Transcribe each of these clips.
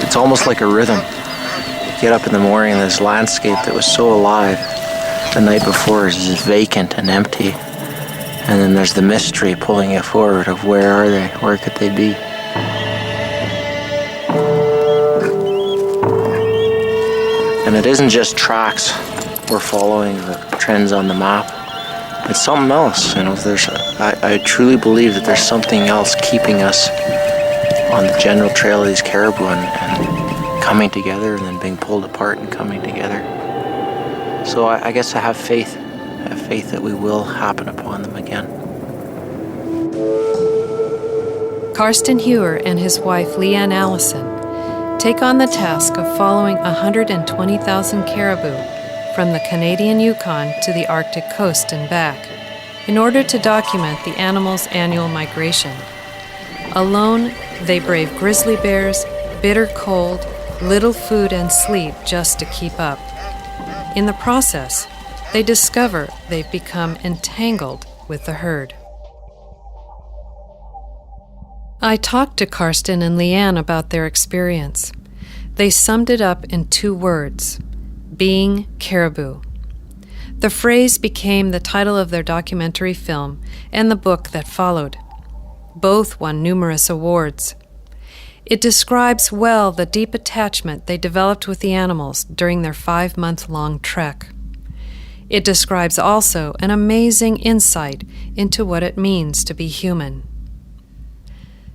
It's almost like a rhythm. You get up in the morning and this landscape that was so alive the night before is just vacant and empty. And then there's the mystery pulling you forward of where are they, where could they be? And it isn't just tracks we're following, the trends on the map. It's something else, you know. I truly believe that there's something else keeping us on the general trail of these caribou and coming together and then being pulled apart and coming together. So I guess I have faith that we will happen upon them again. Karsten Hewer and his wife Leanne Allison take on the task of following 120,000 caribou from the Canadian Yukon to the Arctic coast and back in order to document the animals' annual migration. Alone, they brave grizzly bears, bitter cold, little food and sleep just to keep up. In the process, they discover they've become entangled with the herd. I talked to Karsten and Leanne about their experience. They summed it up in 2 words: being caribou. The phrase became the title of their documentary film and the book that followed. Both won numerous awards. It describes well the deep attachment they developed with the animals during their 5-month-long trek. It describes also an amazing insight into what it means to be human.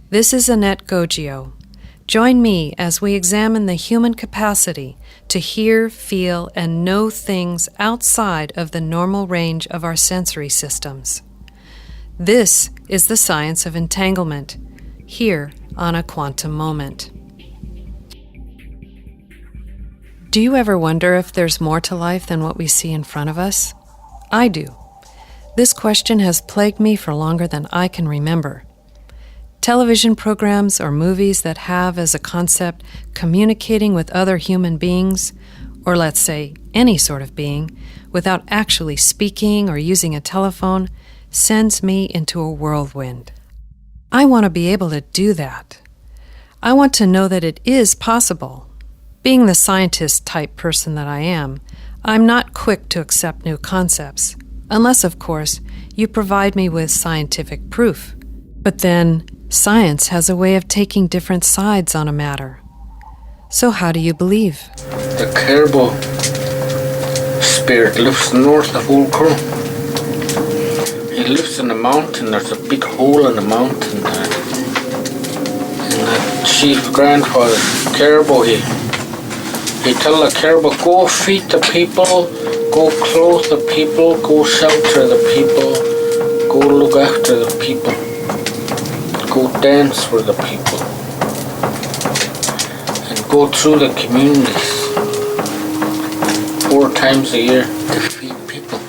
This is Annette Goggio. Join me as we examine the human capacity to hear, feel, and know things outside of the normal range of our sensory systems. This is the science of entanglement, here on A Quantum Moment. Do you ever wonder if there's more to life than what we see in front of us? I do. This question has plagued me for longer than I can remember. Television programs or movies that have as a concept communicating with other human beings, or let's say any sort of being, without actually speaking or using a telephone, sends me into a whirlwind. I want to be able to do that. I want to know that it is possible. Being the scientist-type person that I am, I'm not quick to accept new concepts, unless, of course, you provide me with scientific proof. But then, science has a way of taking different sides on a matter. So how do you believe? The caribou spirit lives north of Old Crow. He lives in the mountain. There's a big hole in the mountain there. And the chief grandfather, caribou, he tell the caribou, go feed the people, go clothe the people, go shelter the people, go look after the people, go dance for the people, and go through the communities 4 times a year to feed people.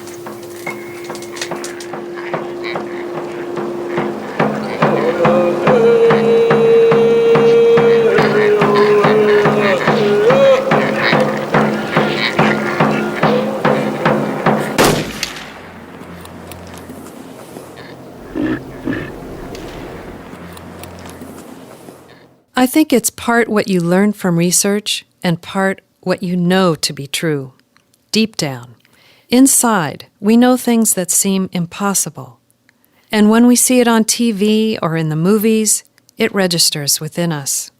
I think it's part what you learn from research and part what you know to be true. Deep down, inside, we know things that seem impossible. And when we see it on TV or in the movies, it registers within us.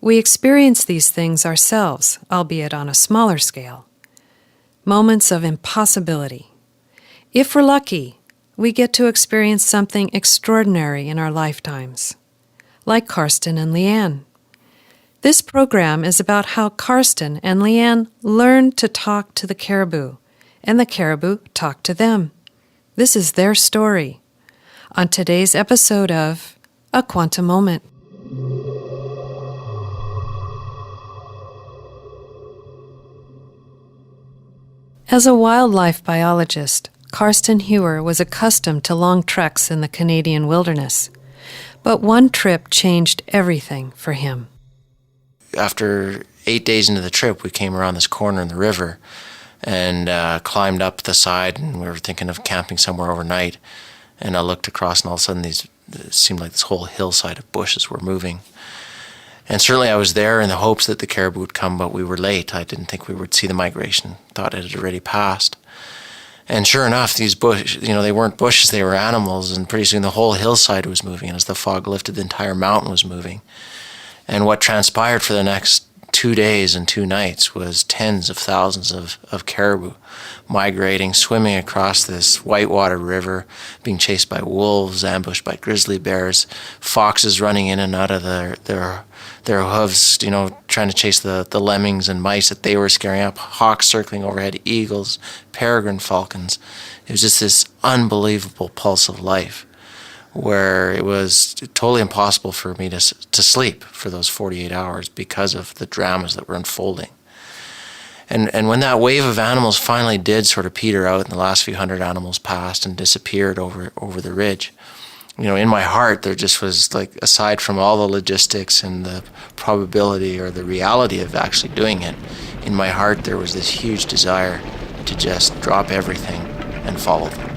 We experience these things ourselves, albeit on a smaller scale. Moments of impossibility. If we're lucky, we get to experience something extraordinary in our lifetimes. Like Karsten and Leanne. This program is about how Karsten and Leanne learned to talk to the caribou, and the caribou talked to them. This is their story. On today's episode of A Quantum Moment. As a wildlife biologist, Karsten Hewer was accustomed to long treks in the Canadian wilderness. But one trip changed everything for him. After 8 days into the trip, we came around this corner in the river and climbed up the side, and we were thinking of camping somewhere overnight. And I looked across, and all of a sudden these it seemed like this whole hillside of bushes were moving. And certainly I was there in the hopes that the caribou would come, but we were late. I didn't think we would see the migration. Thought it had already passed. And sure enough, these bushes, they weren't bushes, they were animals, and pretty soon the whole hillside was moving, and as the fog lifted, the entire mountain was moving. And what transpired for the next 2 days and 2 nights was tens of thousands of caribou migrating, swimming across this whitewater river, being chased by wolves, ambushed by grizzly bears, foxes running in and out of their hooves, trying to chase the lemmings and mice that they were scaring up, hawks circling overhead, eagles, peregrine falcons. It was just this unbelievable pulse of life where it was totally impossible for me to sleep for those 48 hours because of the dramas that were unfolding. And when that wave of animals finally did sort of peter out and the last few hundred animals passed and disappeared over the ridge, in my heart there just was, like, aside from all the logistics and the probability or the reality of actually doing it, in my heart there was this huge desire to just drop everything and follow them.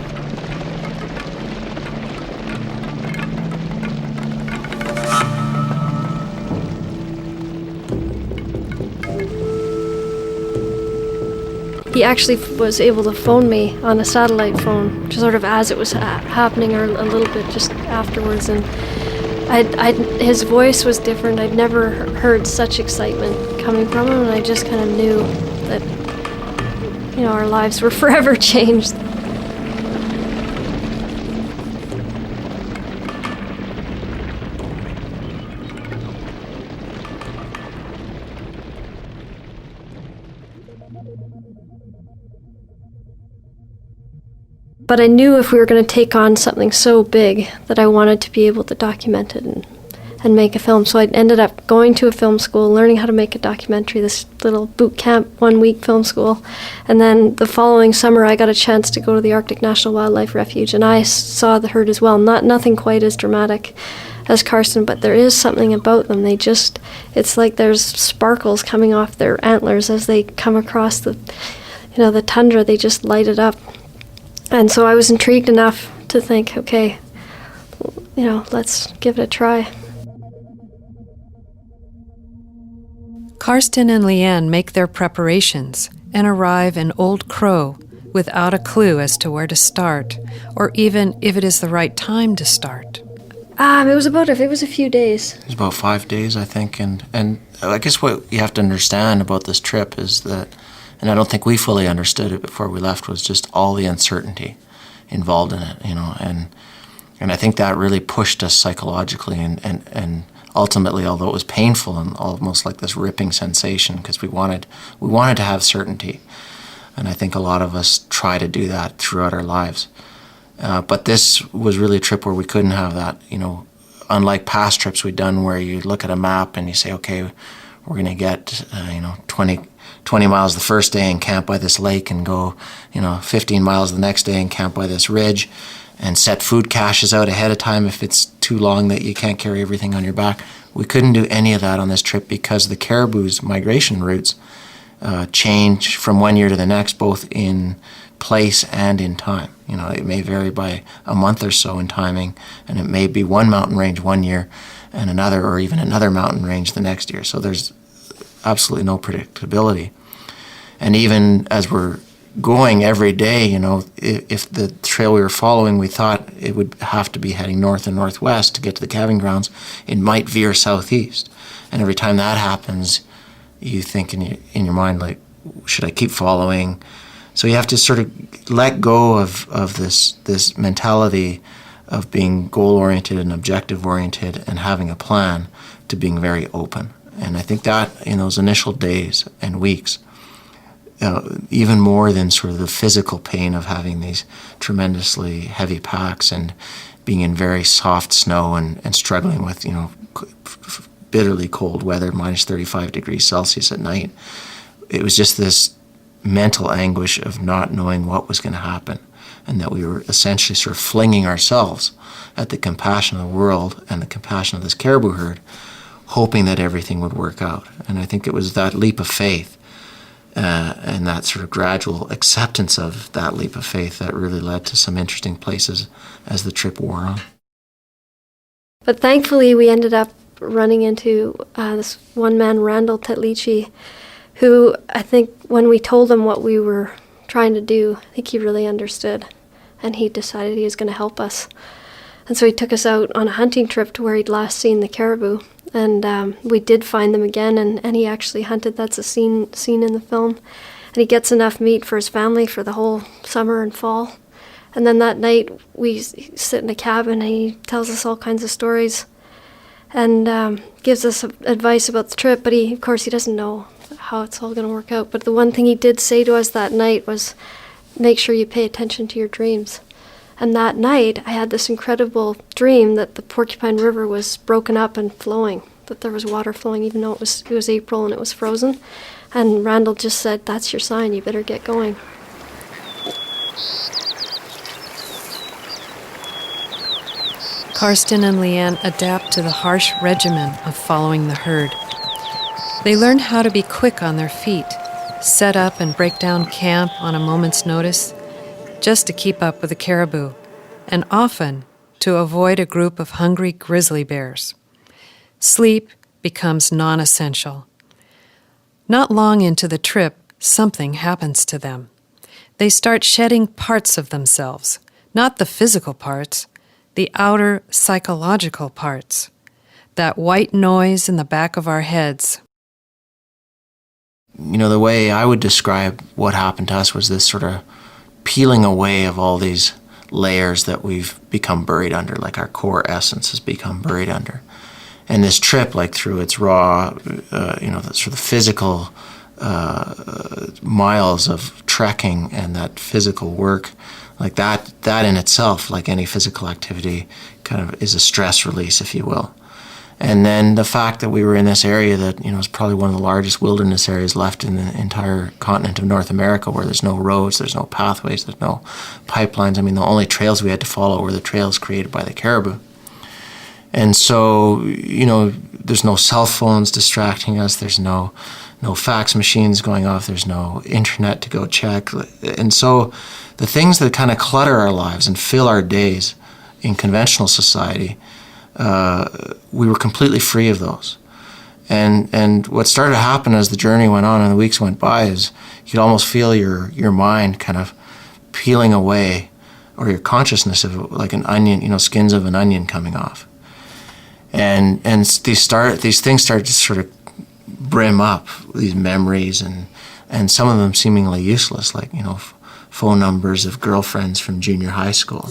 He actually was able to phone me on a satellite phone, sort of as it was happening, or a little bit just afterwards. And his voice was different. I'd never heard such excitement coming from him, and I just kind of knew that, our lives were forever changed. But I knew if we were going to take on something so big that I wanted to be able to document it and make a film. So I ended up going to a film school, learning how to make a documentary, this little boot camp, 1-week film school. And then the following summer I got a chance to go to the Arctic National Wildlife Refuge, and I saw the herd as well. Nothing quite as dramatic as Carsten, but there is something about them. It's like there's sparkles coming off their antlers as they come across the tundra. They just light it up. And so I was intrigued enough to think, okay, let's give it a try. Carsten and Leanne make their preparations and arrive in Old Crow without a clue as to where to start, or even if it is the right time to start. It was a few days. It was about 5 days, I think, and I guess what you have to understand about this trip is that, and I don't think we fully understood it before we left, was just all the uncertainty involved in it, and I think that really pushed us psychologically and ultimately, although it was painful and almost like this ripping sensation, because we wanted to have certainty, and I think a lot of us try to do that throughout our lives. But this was really a trip where we couldn't have that, unlike past trips we'd done where you look at a map and you say, okay, we're going to get, 20 miles the first day and camp by this lake, and go, 15 miles the next day and camp by this ridge, and set food caches out ahead of time if it's too long that you can't carry everything on your back. We couldn't do any of that on this trip because the caribou's migration routes change from one year to the next, both in place and in time. It may vary by a month or so in timing, and it may be one mountain range one year and another, or even another mountain range the next year. So there's absolutely no predictability. And even as we're going every day, if the trail we were following, we thought it would have to be heading north and northwest to get to the calving grounds, it might veer southeast. And every time that happens, you think in your mind, like, should I keep following? So you have to sort of let go of this mentality of being goal-oriented and objective-oriented and having a plan, to being very open. And I think that in those initial days and weeks, even more than sort of the physical pain of having these tremendously heavy packs and being in very soft snow and struggling with, bitterly cold weather, minus 35 degrees Celsius at night, it was just this mental anguish of not knowing what was going to happen, and that we were essentially sort of flinging ourselves at the compassion of the world and the compassion of this caribou herd, hoping that everything would work out. And I think it was that leap of faith and that sort of gradual acceptance of that leap of faith that really led to some interesting places as the trip wore on. But thankfully, we ended up running into this one man, Randall Tetlici, who I think when we told him what we were trying to do, I think he really understood, and he decided he was going to help us. And so he took us out on a hunting trip to where he'd last seen the caribou, and we did find them again, and he actually hunted. That's a scene in the film. And he gets enough meat for his family for the whole summer and fall. And then that night, we sit in a cabin, and he tells us all kinds of stories and gives us advice about the trip, but of course he doesn't know how it's all going to work out. But the one thing he did say to us that night was, make sure you pay attention to your dreams. And that night, I had this incredible dream that the Porcupine River was broken up and flowing, that there was water flowing even though it was April and it was frozen. And Randall just said, that's your sign, you better get going. Karsten and Leanne adapt to the harsh regimen of following the herd. They learn how to be quick on their feet, set up and break down camp on a moment's notice, just to keep up with the caribou, and often to avoid a group of hungry grizzly bears. Sleep becomes non-essential. Not long into the trip, something happens to them. They start shedding parts of themselves, not the physical parts, the outer psychological parts, that white noise in the back of our heads. You know, the way I would describe what happened to us was this sort of peeling away of all these layers that we've become buried under, like our core essence has become buried under. And this trip, like through its raw, the sort of physical miles of trekking and that physical work, like that in itself, like any physical activity, kind of is a stress release, if you will. And then the fact that we were in this area that, is probably one of the largest wilderness areas left in the entire continent of North America, where there's no roads, there's no pathways, there's no pipelines. I mean, the only trails we had to follow were the trails created by the caribou. And so, there's no cell phones distracting us, there's no fax machines going off, there's no internet to go check. And so the things that kind of clutter our lives and fill our days in conventional society, we were completely free of those. And what started to happen as the journey went on and the weeks went by is you could almost feel your mind kind of peeling away, or your consciousness of like an onion, skins of an onion coming off. And these things started to sort of brim up, these memories, and some of them seemingly useless, like, phone numbers of girlfriends from junior high school.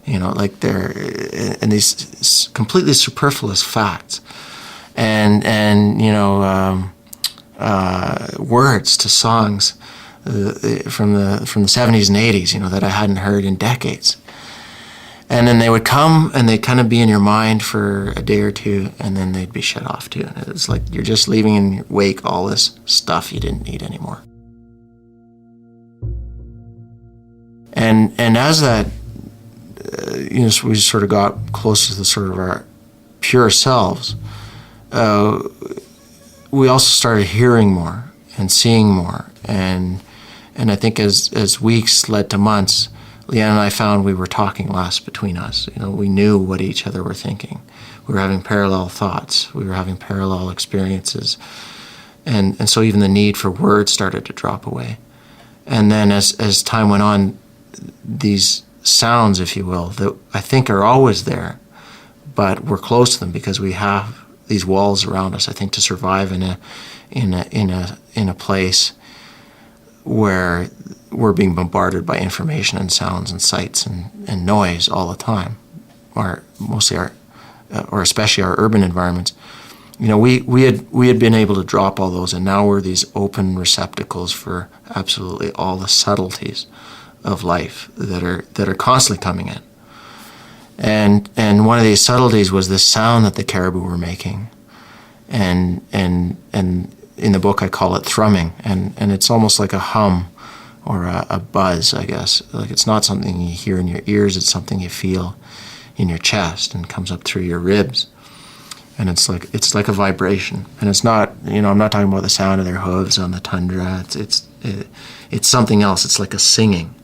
Like and these completely superfluous facts, and words to songs from the 70s and 80s, that I hadn't heard in decades. And then they would come and they'd kind of be in your mind for a day or two, and then they'd be shut off too. And it's like you're just leaving in your wake all this stuff you didn't need anymore. And as that, so we sort of got close to the sort of our pure selves, we also started hearing more and seeing more. And I think as weeks led to months, Leanne and I found we were talking less between us. We knew what each other were thinking. We were having parallel thoughts. We were having parallel experiences. And so even the need for words started to drop away. And then as time went on, these sounds, if you will, that I think are always there, but we're close to them because we have these walls around us, I think, to survive in a place where we're being bombarded by information and sounds and sights and noise all the time, or especially our urban environments. We had been able to drop all those, and now we're these open receptacles for absolutely all the subtleties of life that are constantly coming in. And one of these subtleties was this sound that the caribou were making, and in the book I call it thrumming, and it's almost like a hum or a buzz, I guess. Like, it's not something you hear in your ears, it's something you feel in your chest and comes up through your ribs. And it's like a vibration. And it's not, I'm not talking about the sound of their hooves on the tundra. It's something else. It's like a singing.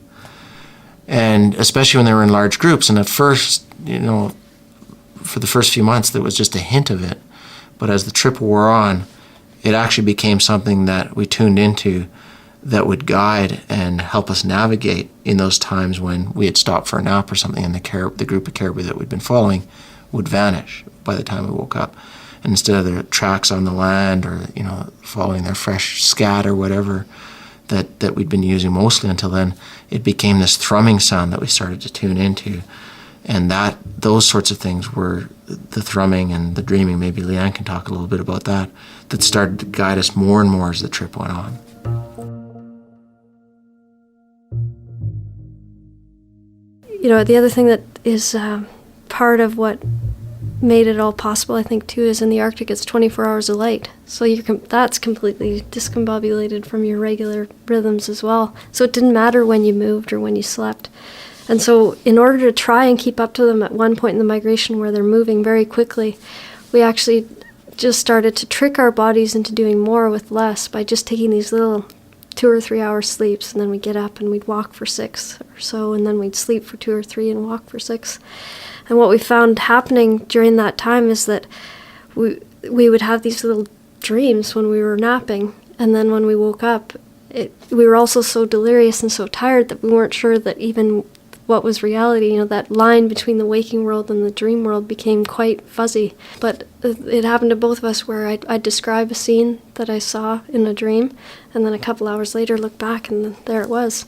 And especially when they were in large groups. And at first, for the first few months, there was just a hint of it. But as the trip wore on, it actually became something that we tuned into that would guide and help us navigate in those times when we had stopped for a nap or something, and the group of caribou that we'd been following would vanish by the time we woke up. And instead of their tracks on the land or, following their fresh scat or whatever that we'd been using mostly until then, it became this thrumming sound that we started to tune into. And those sorts of things were the thrumming and the dreaming. Maybe Leanne can talk a little bit about that started to guide us more and more as the trip went on. The other thing that is part of what made it all possible, I think, too, is in the Arctic it's 24 hours of light. So that's completely discombobulated from your regular rhythms as well. So it didn't matter when you moved or when you slept. And so in order to try and keep up to them at one point in the migration where they're moving very quickly, we actually just started to trick our bodies into doing more with less by just taking these little 2 or 3 hour sleeps, and then we'd get up and we'd walk for 6 or so, and then we'd sleep for 2 or 3 and walk for 6. And what we found happening during that time is that we would have these little dreams when we were napping, and then when we woke up, we were also so delirious and so tired that we weren't sure that even what was reality, that line between the waking world and the dream world became quite fuzzy. But it happened to both of us where I'd describe a scene that I saw in a dream, and then a couple hours later look back and there it was.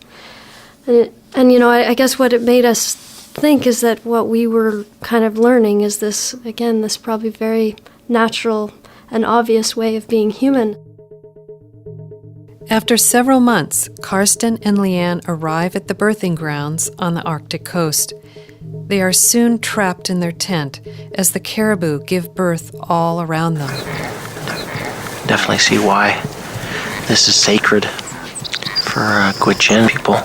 And I guess what it made us think is that what we were kind of learning is this probably very natural and obvious way of being human. After several months, Karsten and Leanne arrive at the birthing grounds on the Arctic coast. They are soon trapped in their tent as the caribou give birth all around them. Definitely see why this is sacred for Gwich'in people.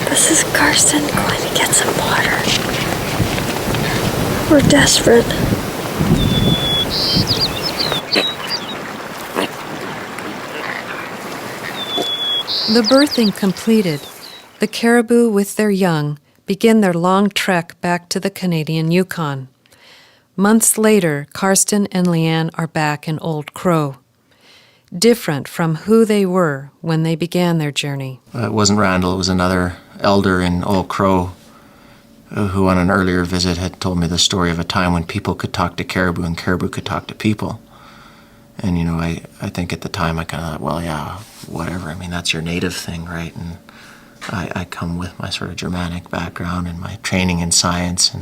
This is Karsten going to get some water. We're desperate. The birthing completed, the caribou with their young begin their long trek back to the Canadian Yukon. Months later, Karsten and Leanne are back in Old Crow, different from who they were when they began their journey. It wasn't Randall, it was another elder in Old Crow who on an earlier visit had told me the story of a time when people could talk to caribou and caribou could talk to people. And, I think at the time I kind of thought, well, yeah, whatever. I mean, that's your native thing, right? And I come with my sort of Germanic background and my training in science,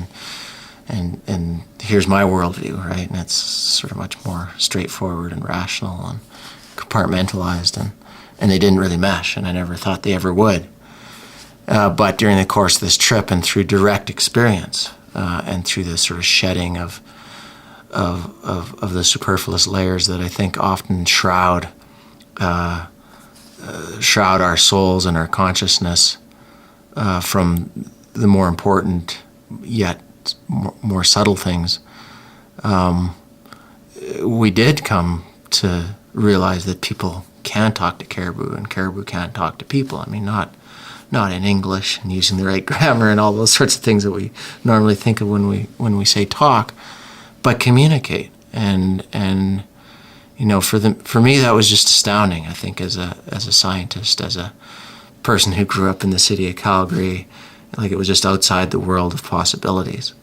and here's my worldview, right? And it's sort of much more straightforward and rational and compartmentalized, and they didn't really mesh, and I never thought they ever would. But during the course of this trip and through direct experience and through this sort of shedding of the superfluous layers that I think often shroud our souls and our consciousness from the more important yet more subtle things, we did come to realize that people can talk to caribou and caribou can talk to people. I mean, not in English and using the right grammar and all those sorts of things that we normally think of when we say talk, but communicate. And for me that was just astounding. I think as a scientist, as a person who grew up in the city of Calgary, like it was just outside the world of possibilities.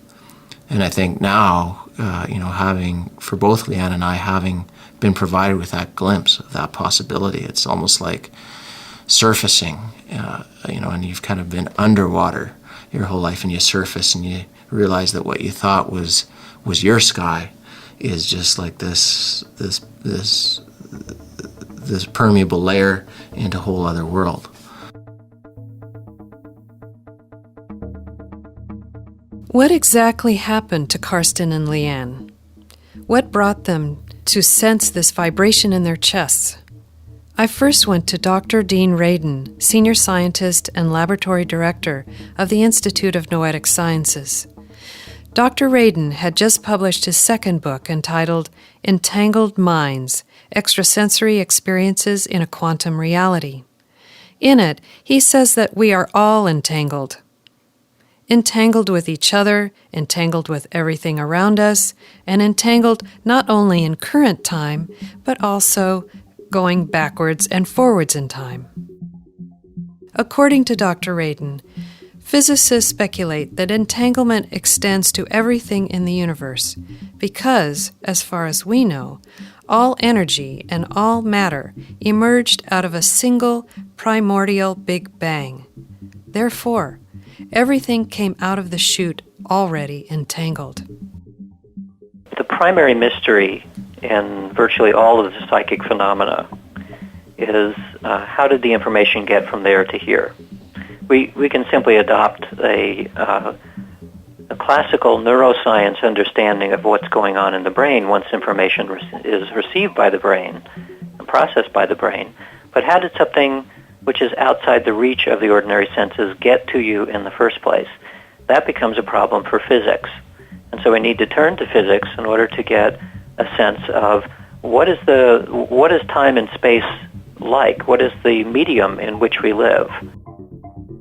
And I think now, having, for both Leanne and I, having been provided with that glimpse of that possibility, it's almost like surfacing, and you've kind of been underwater your whole life, and you surface and you realize that what you thought was your sky is just like this permeable layer into a whole other world. What exactly happened to Karsten and Leanne? What brought them to sense this vibration in their chests? I first went to Dr. Dean Radin, Senior Scientist and Laboratory Director of the Institute of Noetic Sciences. Dr. Radin had just published his second book entitled Entangled Minds: Extrasensory Experiences in a Quantum Reality. In it, he says that we are all entangled. Entangled with each other, entangled with everything around us, and entangled not only in current time, but also going backwards and forwards in time. According to Dr. Radin, physicists speculate that entanglement extends to everything in the universe because, as far as we know, all energy and all matter emerged out of a single primordial Big Bang. Therefore, everything came out of the chute already entangled. The primary mystery in virtually all of the psychic phenomena is how did the information get from there to here? We can simply adopt a classical neuroscience understanding of what's going on in the brain once information is received by the brain and processed by the brain. But how did something which is outside the reach of the ordinary senses get to you in the first place? That becomes a problem for physics. And so we need to turn to physics in order to get a sense of what is time and space like? What is the medium in which we live?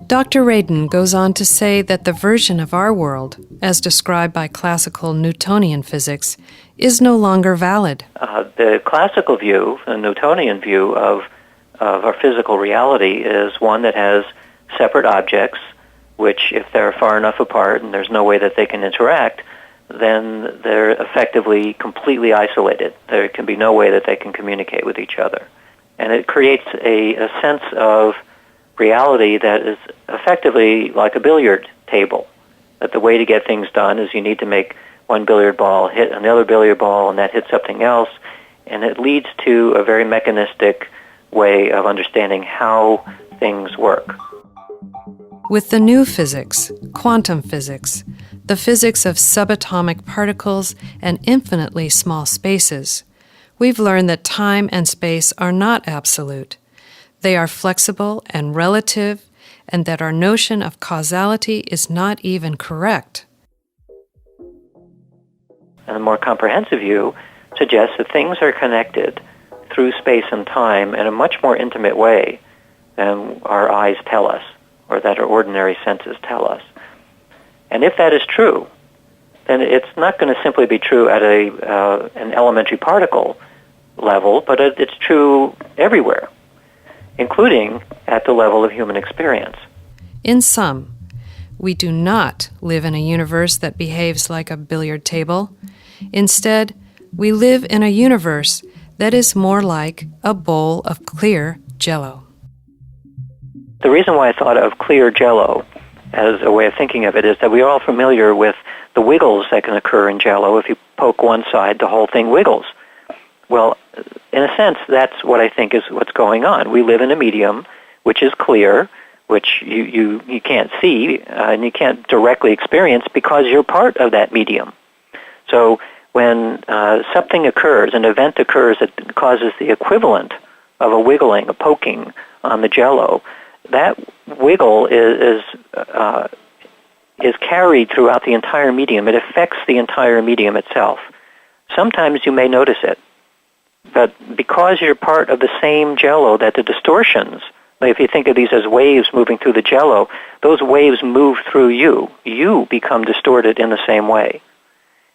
Dr. Radin goes on to say that the version of our world, as described by classical Newtonian physics, is no longer valid. The classical view, the Newtonian view of our physical reality is one that has separate objects, which if they're far enough apart and there's no way that they can interact, then they're effectively completely isolated. There can be no way that they can communicate with each other. And it creates a sense of reality that is effectively like a billiard table, that the way to get things done is you need to make one billiard ball hit another billiard ball and that hits something else, and it leads to a very mechanistic way of understanding how things work. With the new physics, quantum physics, the physics of subatomic particles and infinitely small spaces, we've learned that time and space are not absolute. They are flexible and relative, and that our notion of causality is not even correct. And a more comprehensive view suggests that things are connected through space and time in a much more intimate way than our eyes tell us, or that our ordinary senses tell us. And if that is true, then it's not going to simply be true at an elementary particle level, but it's true everywhere, including at the level of human experience. In sum, we do not live in a universe that behaves like a billiard table. Instead, we live in a universe that is more like a bowl of clear Jell-O. The reason why I thought of clear Jell-O as a way of thinking of it is that we are all familiar with the wiggles that can occur in Jell-O. If you poke one side, the whole thing wiggles. Well, in a sense, that's what I think is what's going on. We live in a medium which is clear, which you can't see and you can't directly experience because you're part of that medium. So when something occurs, an event occurs that causes the equivalent of a wiggling, a poking on the Jell-O, that wiggle is carried throughout the entire medium. It affects the entire medium itself. Sometimes you may notice it, but because you're part of the same Jell-O, that the distortions, like if you think of these as waves moving through the Jell-O, those waves move through you. You become distorted in the same way.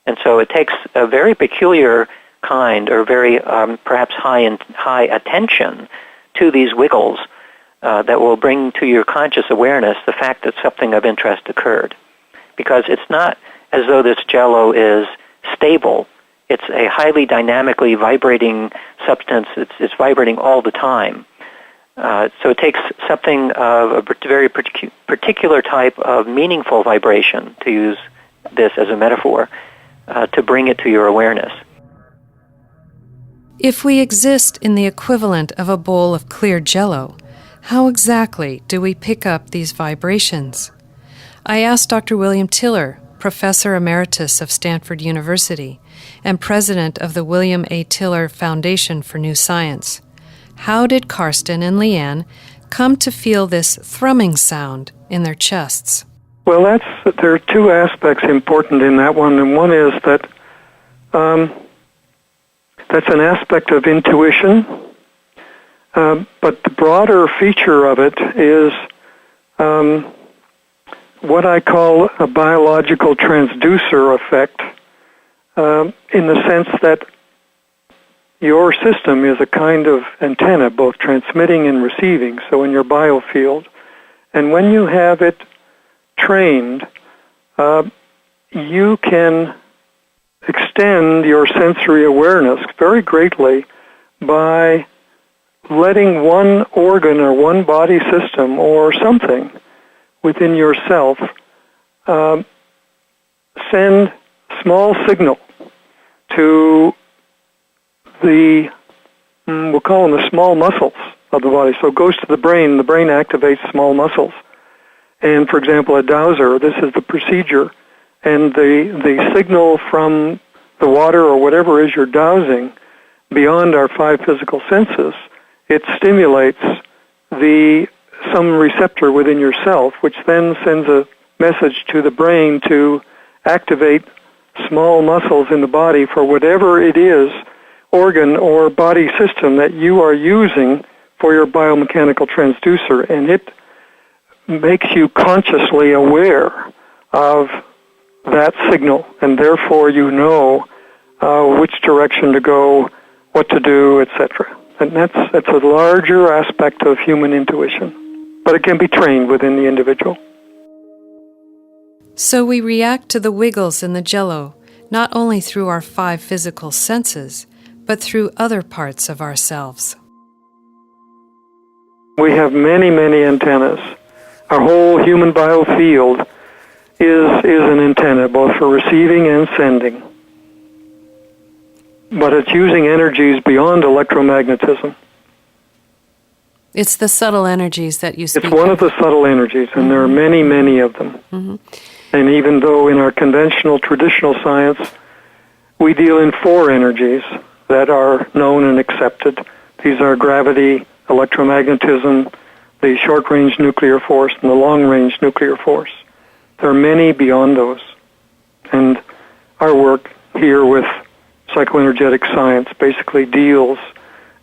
And so it takes a very peculiar kind, or very perhaps high attention to these wiggles that will bring to your conscious awareness the fact that something of interest occurred. Because it's not as though this Jell-O is stable. It's a highly dynamically vibrating substance. It's vibrating all the time. So it takes something of a very particular type of meaningful vibration, to use this as a metaphor, to bring it to your awareness. If we exist in the equivalent of a bowl of clear Jell-O, how exactly do we pick up these vibrations? I asked Dr. William Tiller, Professor Emeritus of Stanford University and President of the William A. Tiller Foundation for New Science, how did Karsten and Leanne come to feel this thrumming sound in their chests? Well, there are two aspects important in that one, and one is that that's an aspect of intuition, but the broader feature of it is what I call a biological transducer effect, in the sense that your system is a kind of antenna, both transmitting and receiving, so in your biofield. And when you have it trained, you can extend your sensory awareness very greatly by letting one organ or one body system or something within yourself send small signal to we'll call them the small muscles of the body. So it goes to the brain activates small muscles. And for example, a dowser, this is the procedure, and the signal from the water or whatever it is you're dowsing, beyond our five physical senses, it stimulates some receptor within yourself, which then sends a message to the brain to activate small muscles in the body for whatever it is, organ or body system that you are using for your biomechanical transducer, and it makes you consciously aware of that signal, and therefore you know which direction to go, what to do, etc. And that's a larger aspect of human intuition, but it can be trained within the individual. So we react to the wiggles in the jello, not only through our five physical senses, but through other parts of ourselves. We have many, many antennas. Our whole human biofield is an antenna, both for receiving and sending. But it's using energies beyond electromagnetism. It's the subtle energies that you speak of. It's one of the subtle energies, and there are many, many of them. Mm-hmm. And even though in our conventional, traditional science, we deal in four energies that are known and accepted. These are gravity, electromagnetism, the short-range nuclear force, and the long-range nuclear force. There are many beyond those. And our work here with psychoenergetic science basically deals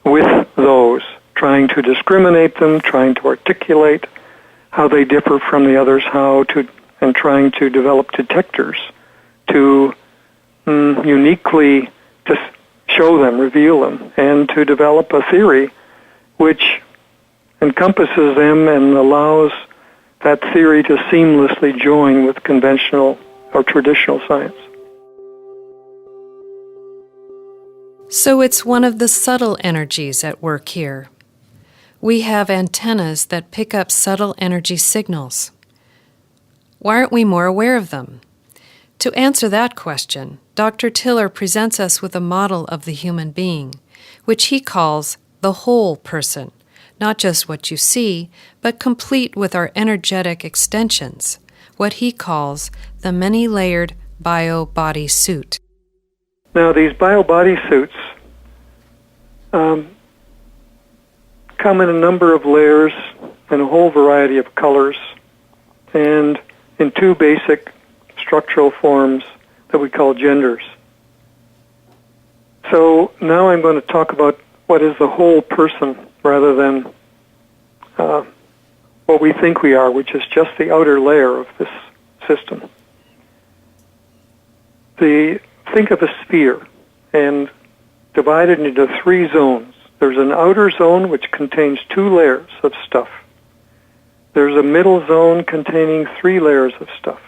with those, trying to discriminate them, trying to articulate how they differ from the others, and trying to develop detectors to uniquely just show them, reveal them, and to develop a theory which encompasses them and allows that theory to seamlessly join with conventional or traditional science. So it's one of the subtle energies at work here. We have antennas that pick up subtle energy signals. Why aren't we more aware of them? To answer that question, Dr. Tiller presents us with a model of the human being, which he calls the whole person, not just what you see, but complete with our energetic extensions, what he calls the many-layered bio-body suit. Now, these bio-body suits come in a number of layers and a whole variety of colors, and in two basic structural forms that we call genders. So now I'm going to talk about what is the whole person rather than what we think we are, which is just the outer layer of this system. Think of a sphere and divide it into three zones. There's an outer zone which contains two layers of stuff. There's a middle zone containing three layers of stuff.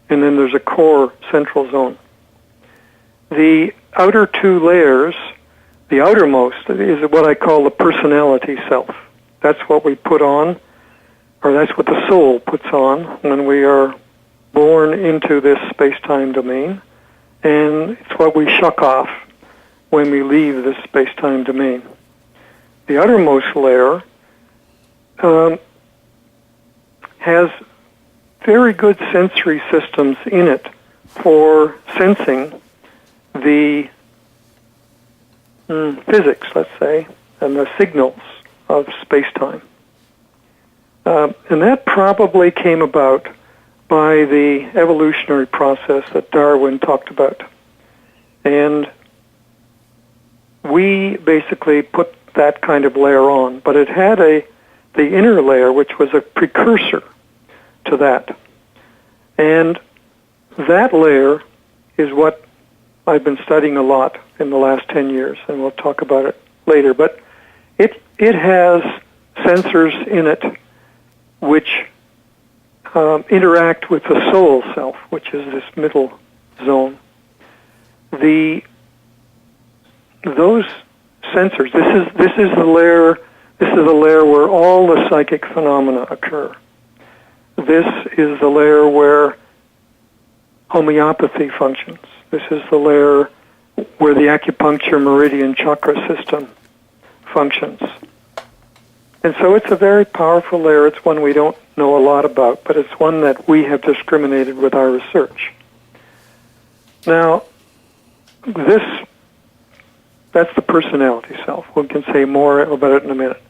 And then there's a core central zone. The outer two layers, the outermost, is what I call the personality self. That's what we put on, or that's what the soul puts on when we are born into this space-time domain. And it's what we shuck off when we leave this space-time domain. The outermost layer has very good sensory systems in it for sensing the physics, let's say, and the signals of space-time. And that probably came about by the evolutionary process that Darwin talked about. And we basically put that kind of layer on, but it had the inner layer, which was a precursor to that. And that layer is what I've been studying a lot in the last 10 years, and we'll talk about it later. But it has sensors in it which interact with the soul self, which is this middle zone. Those sensors, this is the layer where all the psychic phenomena occur. This is the layer where homeopathy functions. This is the layer where the acupuncture meridian chakra system functions. And so it's a very powerful layer. It's one we don't know a lot about, but it's one that we have discriminated with our research. Now, that's the personality self. We can say more about it in a minute.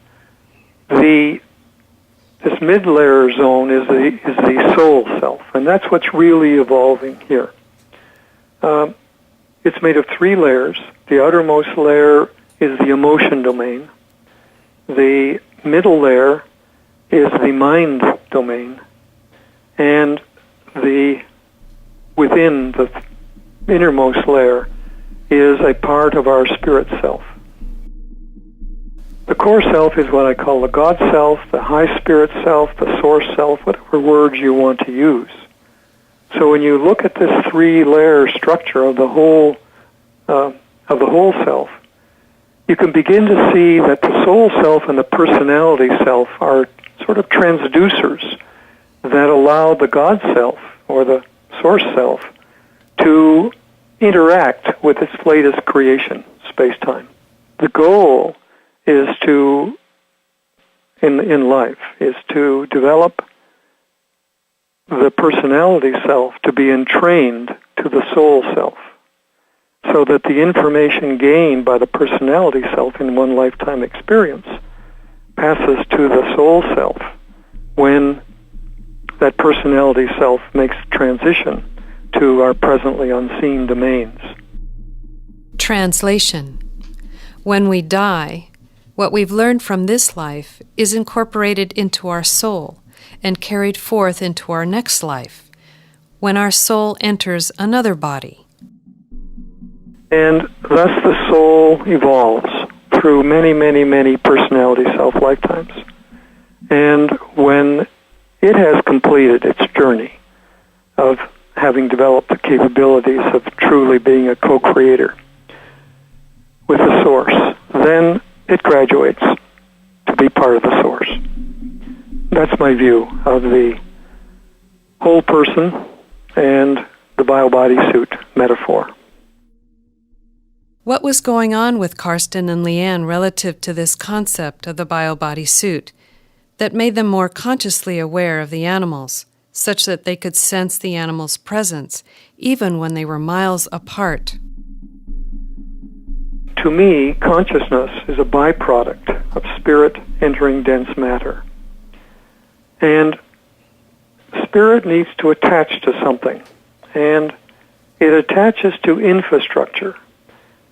This mid-layer zone is the soul self, and that's what's really evolving here. It's made of 3 layers. The outermost layer is the emotion domain. The middle layer is the mind domain, and within the innermost layer is a part of our spirit self. The core self is what I call the God self, the high spirit self, the source self, whatever words you want to use. So when you look at this 3-layer structure of the whole self, you can begin to see that the soul self and the personality self are sort of transducers that allow the God self or the source self to interact with its latest creation, space-time. The goal is in life, is to develop the personality self to be entrained to the soul self, so that the information gained by the personality self in one lifetime experience passes to the soul self when that personality self makes the transition to our presently unseen domains. Translation. When we die, what we've learned from this life is incorporated into our soul and carried forth into our next life, when our soul enters another body. And thus the soul evolves through many, many, many personality self-lifetimes. And when it has completed its journey of having developed the capabilities of truly being a co-creator with the source, then it graduates to be part of the source. That's my view of the whole person and the bio-body suit metaphor. What was going on with Karsten and Leanne relative to this concept of the bio-body suit that made them more consciously aware of the animals, such that they could sense the animals' presence, even when they were miles apart? To me, consciousness is a byproduct of spirit entering dense matter. And spirit needs to attach to something, and it attaches to infrastructure.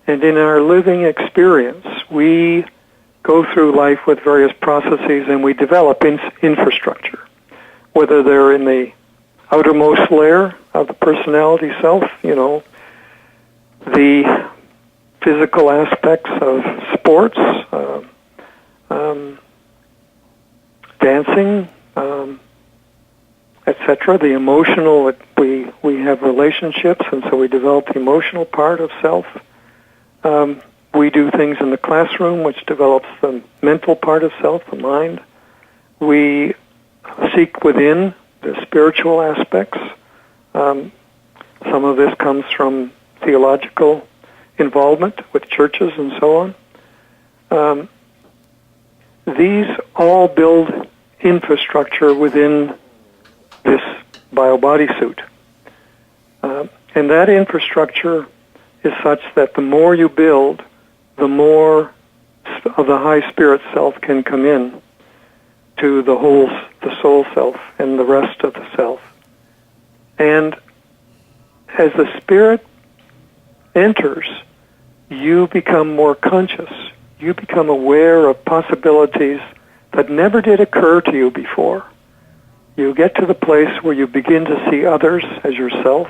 And in our living experience, we go through life with various processes and we develop infrastructure, whether they're in the outermost layer of the personality self, the physical aspects of sports, dancing, etc. The emotional, we have relationships, and so we develop the emotional part of self. We do things in the classroom, which develops the mental part of self, the mind. We seek within the spiritual aspects. Some of this comes from theological involvement with churches and so on. These all build infrastructure within this bio-body suit. And that infrastructure is such that the more you build, the more of the high spirit self can come in to the soul self and the rest of the self. And as the spirit enters, you become more conscious. You become aware of possibilities that never did occur to you before. You get to the place where you begin to see others as yourself.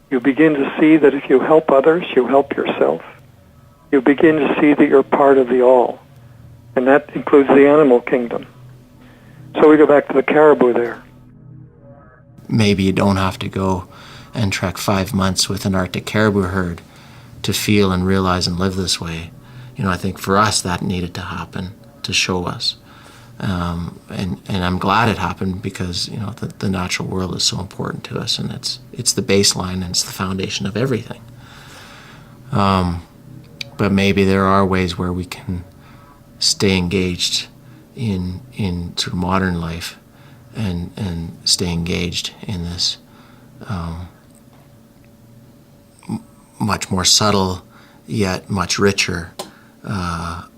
You begin to see that if you help others, you help yourself. You begin to see that you're part of the all. And that includes the animal kingdom. So we go back to the caribou there. Maybe you don't have to go and trek 5 months with an Arctic caribou herd to feel and realize and live this way. I think for us that needed to happen to show us. And I'm glad it happened because, the natural world is so important to us, and it's the baseline and it's the foundation of everything. But maybe there are ways where we can stay engaged in sort of modern life and stay engaged in this much more subtle yet much richer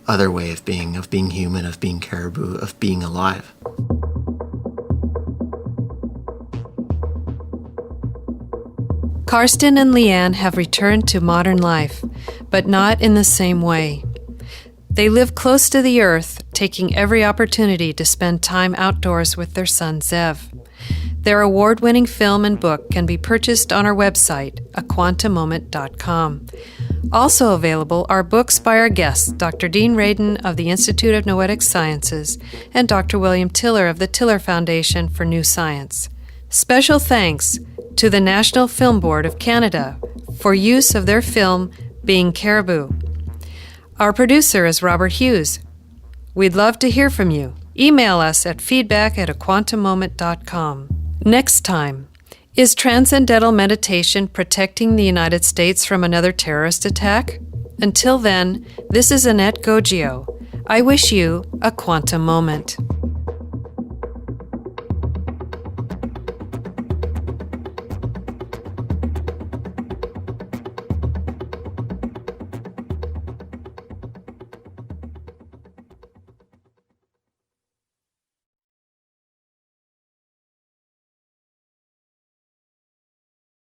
other way of being human, of being caribou, of being alive. Karsten and Leanne have returned to modern life, but not in the same way. They live close to the earth, taking every opportunity to spend time outdoors with their son Zev. Their award-winning film and book can be purchased on our website, aquantamoment.com. Also available are books by our guests, Dr. Dean Radin of the Institute of Noetic Sciences and Dr. William Tiller of the Tiller Foundation for New Science. Special thanks to the National Film Board of Canada for use of their film, Being Caribou. Our producer is Robert Hughes. We'd love to hear from you. Email us at feedback@aquantamoment.com. Next time, is transcendental meditation protecting the United States from another terrorist attack? Until then, this is Annette Goggio. I wish you a quantum moment.